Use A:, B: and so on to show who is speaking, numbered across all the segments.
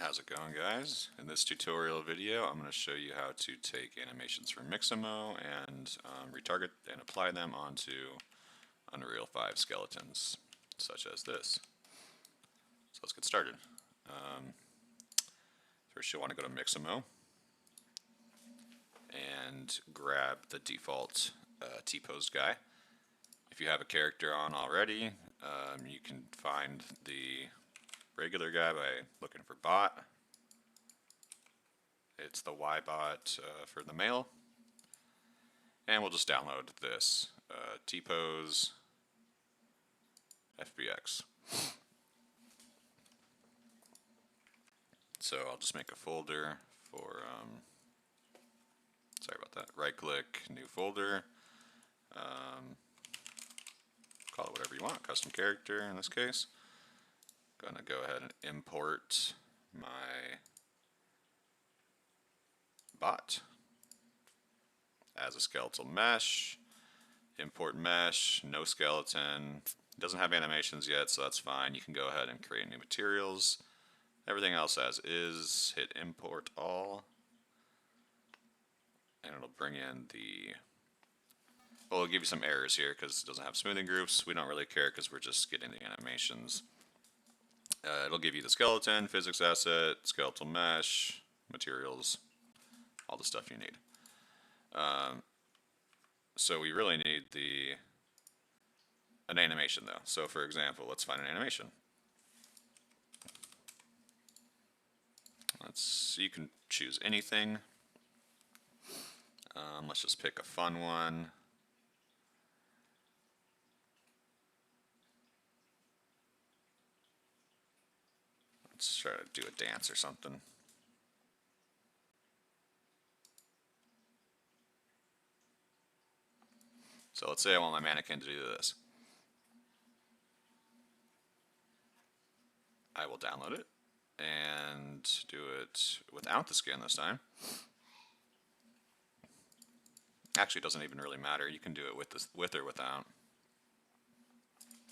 A: How's it going, guys? In this tutorial video I'm going to show you how to take animations from Mixamo and retarget and apply them onto Unreal 5 skeletons such as this. So let's get started. First you'll want to go to Mixamo and grab the default T-pose guy. If you have a character on already, you can find the regular guy by looking for bot. It's the Y bot for the male. And we'll just download this T-pose FBX. So I'll just make a folder for, sorry about that, right click, new folder, call it whatever you want, custom character in this case. Gonna go ahead and import my bot as a skeletal mesh, import mesh, no skeleton, doesn't have animations yet, so that's fine. You can go ahead and create new materials. Everything else as is, hit import all, and it'll bring in the, well, it'll give you some errors here because it doesn't have smoothing groups. We don't really care because we're just getting the animations. It'll give you the skeleton, physics asset, skeletal mesh, materials, all the stuff you need. So we really need an animation though. So for example, let's find an animation. You can choose anything. Let's just pick a fun one. Let's try to do a dance or something. So let's say I want my mannequin to do this. I will download it and do it without the skin this time. Actually, it doesn't even really matter. You can do it with or without.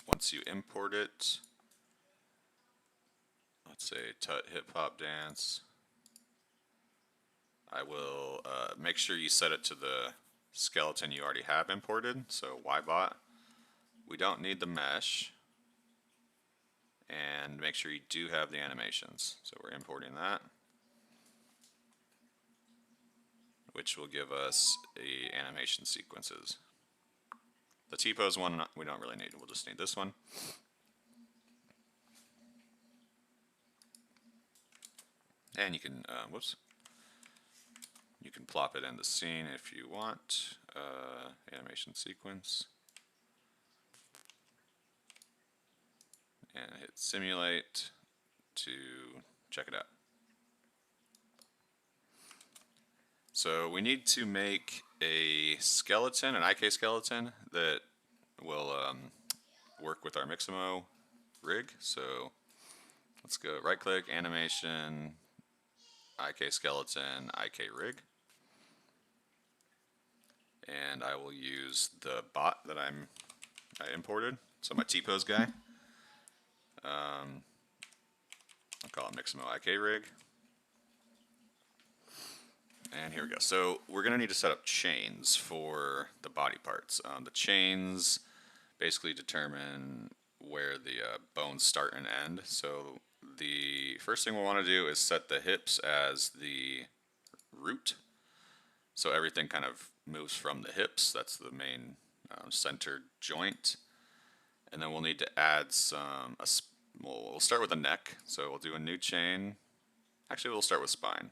A: Once you import it, let's say tut hip hop dance. I will make sure you set it to the skeleton you already have imported, so ybot. We don't need the mesh, and make sure you do have the animations. So we're importing that, which will give us the animation sequences. The T-pose one we don't really need, we'll just need this one. And you can, you can plop it in the scene if you want. Animation sequence. And hit simulate to check it out. So we need to make a skeleton, an IK skeleton, that will work with our Mixamo rig. So let's go right click, animation, IK skeleton, IK rig. And I will use the bot that I imported, so my T-pose guy. I'll call it Mixamo IK rig. And here we go. So we're going to need to set up chains for the body parts. The chains basically determine where the bones start and end. So the first thing we'll want to do is set the hips as the root. So everything kind of moves from the hips. That's the main centered joint. And then we'll need to add some, we'll start with the neck. So we'll do a new chain. Actually, we'll start with spine,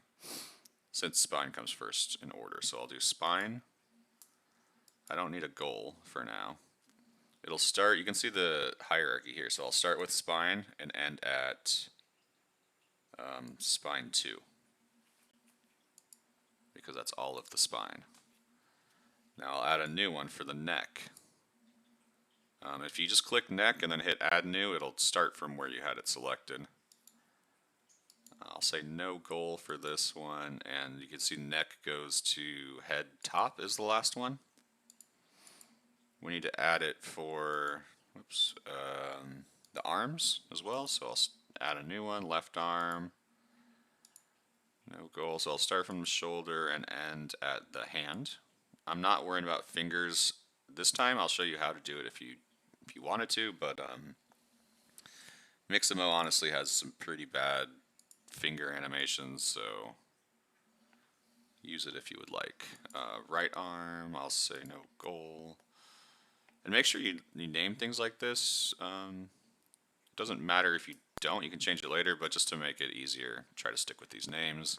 A: since spine comes first in order. So I'll do spine. I don't need a goal for now. It'll start, you can see the hierarchy here. So I'll start with spine and end at spine 2. Because that's all of the spine. Now I'll add a new one for the neck. If you just click neck and then hit add new, it'll start from where you had it selected. I'll say no goal for this one, and you can see neck goes to head top is the last one. We need to add it for the arms as well, so I'll add a new one, left arm, No goal, so I'll start from the shoulder and end at the hand. I'm not worrying about fingers this time. I'll show you how to do it if you wanted to, but Mixamo honestly has some pretty bad finger animations, so use it if you would like. Right arm, I'll say no goal. And make sure you name things like this. It doesn't matter if you don't, you can change it later, but just to make it easier, try to stick with these names.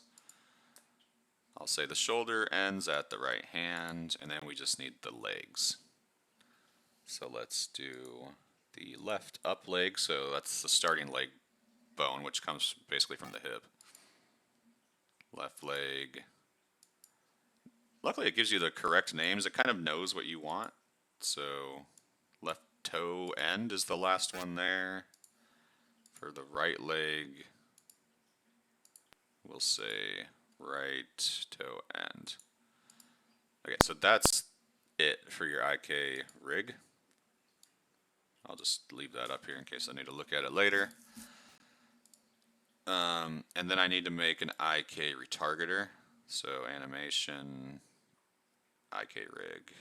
A: I'll say the shoulder ends at the right hand, and then we just need the legs. So let's do the left up leg, so that's the starting leg bone, which comes basically from the hip. Left leg. Luckily it gives you the correct names. It kind of knows what you want. So left toe end is the last one there. For the right leg, we'll say right toe end. Okay, so that's it for your IK rig. I'll just leave that up here in case I need to look at it later. And then I need to make an IK retargeter. So animation, IK rig,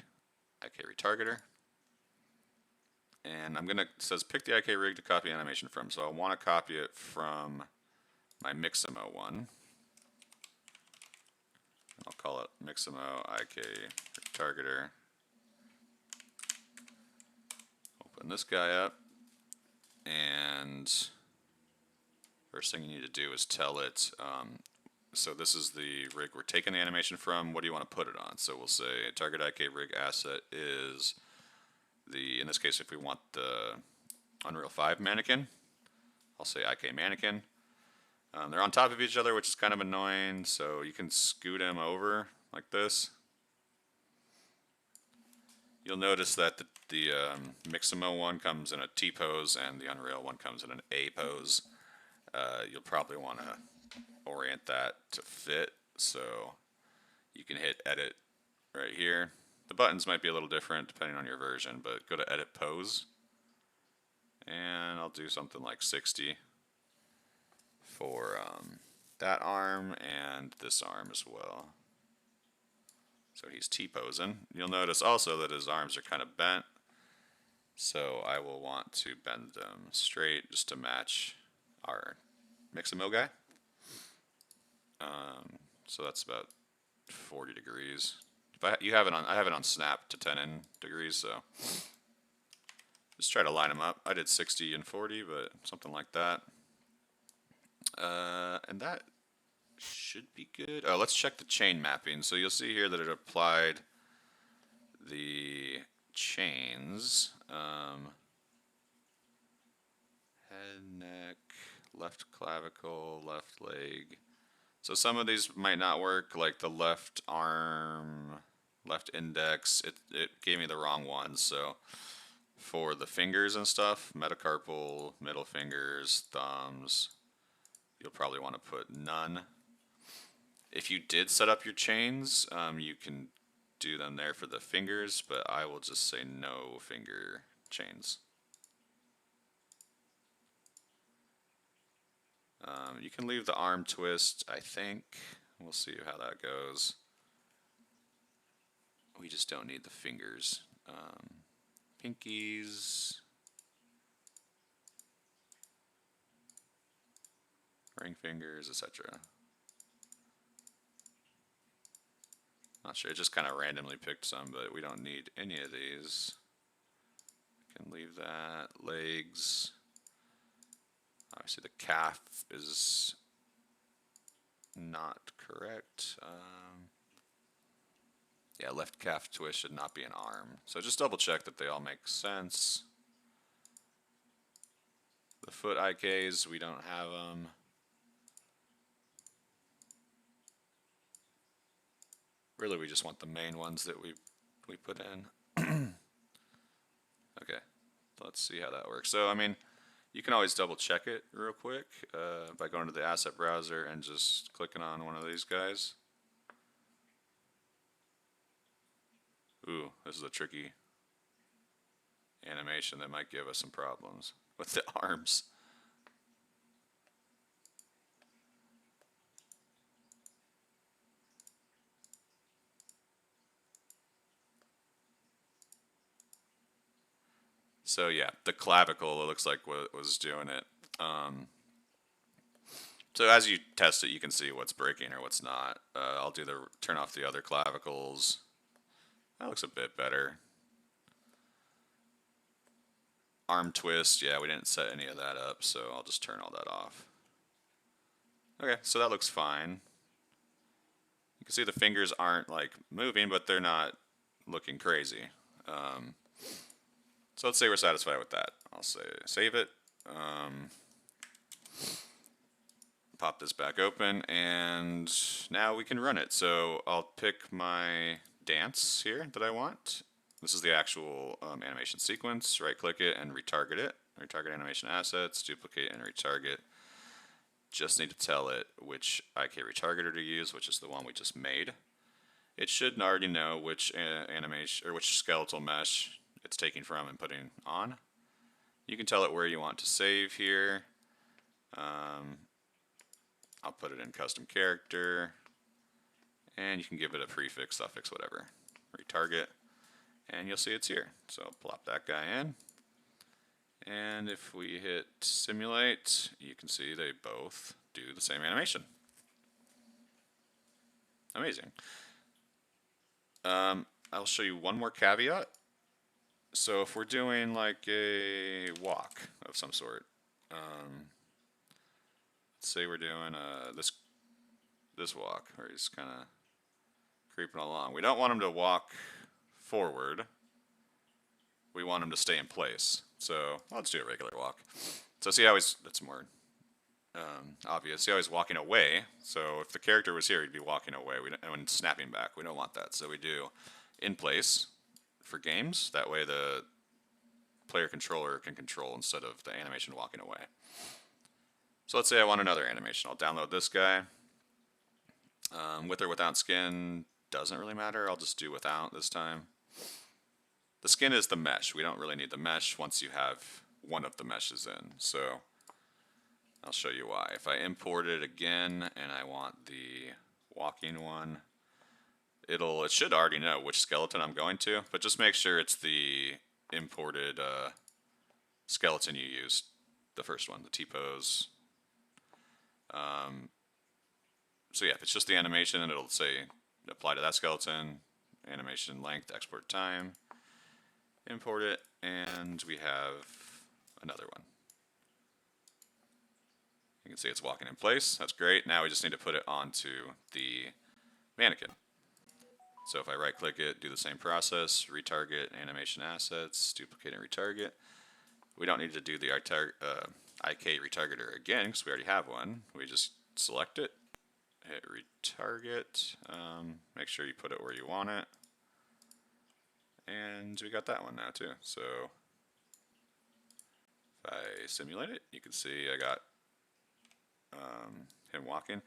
A: IK retargeter. And it says pick the IK rig to copy animation from. So I want to copy it from my Mixamo one. I'll call it Mixamo IK retargeter. Open this guy up, and first thing you need to do is tell it, so this is the rig we're taking the animation from, what do you want to put it on? So we'll say target IK rig asset is in this case if we want the Unreal 5 mannequin, I'll say IK mannequin. They're on top of each other, which is kind of annoying, so you can scoot them over like this. You'll notice that the Mixamo one comes in a T pose and the Unreal one comes in an A pose. You'll probably want to orient that to fit, so you can hit edit right here. The buttons might be a little different depending on your version, but go to edit pose, and I'll do something like 60 for that arm and this arm as well. So he's T-posing. You'll notice also that his arms are kind of bent, so I will want to bend them straight just to match our Mixamo guy. So that's about 40 degrees. I have it on snap to 10 degrees, so just try to line them up. I did 60 and 40, but something like that. And that should be good. Oh, let's check the chain mapping. So you'll see here that it applied the chains. Head, neck, left clavicle, left leg. So some of these might not work, like the left arm, left index. It gave me the wrong ones. So for the fingers and stuff, metacarpal, middle fingers, thumbs, you'll probably want to put none. If you did set up your chains, you can do them there for the fingers, but I will just say no finger chains. You can leave the arm twist, I think. We'll see how that goes. We just don't need the fingers. Pinkies. Ring fingers, etc. Not sure, it just kind of randomly picked some, but we don't need any of these. Can leave that. Legs. Obviously the calf is not correct. Yeah, left calf twist should not be an arm. So just double check that they all make sense. The foot IKs, we don't have them. Really, we just want the main ones that we put in. Okay, let's see how that works. So, I mean, you can always double check it real quick by going to the asset browser and just clicking on one of these guys. Ooh, this is a tricky animation that might give us some problems with the arms. So yeah, the clavicle, it looks like what was doing it. So as you test it, you can see what's breaking or what's not. I'll do the turn off the other clavicles. That looks a bit better. Arm twist, yeah, we didn't set any of that up, so I'll just turn all that off. Okay, so that looks fine. You can see the fingers aren't like moving, but they're not looking crazy. So let's say we're satisfied with that. I'll say save it. Pop this back open, and now we can run it. So I'll pick my dance here that I want. This is the actual animation sequence. Right click it and retarget it. Retarget animation assets, duplicate and retarget. Just need to tell it which IK retargeter to use, which is the one we just made. It should already know which animation or which skeletal mesh it's taking from and putting on. You can tell it where you want to save here. I'll put it in custom character, and you can give it a prefix, suffix, whatever. Retarget, and you'll see it's here. So plop that guy in, and if we hit simulate, you can see they both do the same animation. Amazing. I'll show you one more caveat. So if we're doing like a walk of some sort, let's say we're doing this walk where he's kind of creeping along. We don't want him to walk forward. We want him to stay in place. So let's do a regular walk. So see how that's more obvious. See how he's walking away. So if the character was here, he'd be walking away and snapping back. We don't want that. So we do in place for games. That way the player controller can control instead of the animation walking away. So let's say I want another animation. I'll download this guy. With or without skin doesn't really matter. I'll just do without this time. The skin is the mesh. We don't really need the mesh once you have one of the meshes in. So I'll show you why. If I import it again and I want the walking one, it should already know which skeleton I'm going to, but just make sure it's the imported skeleton you used, the first one, the T-pose. So yeah, if it's just the animation, and it'll say apply to that skeleton, animation length, export time, import it, and we have another one. You can see it's walking in place. That's great. Now we just need to put it onto the mannequin. So if I right click it, do the same process, retarget animation assets, duplicate and retarget. We don't need to do the IK retargeter again because we already have one. We just select it, hit retarget, make sure you put it where you want it, and we got that one now too. So if I simulate it, you can see I got him walking.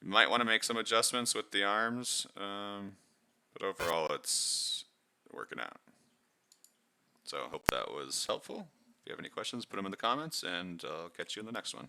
A: You might want to make some adjustments with the arms, but overall it's working out. So I hope that was helpful. If you have any questions, put them in the comments, and I'll catch you in the next one.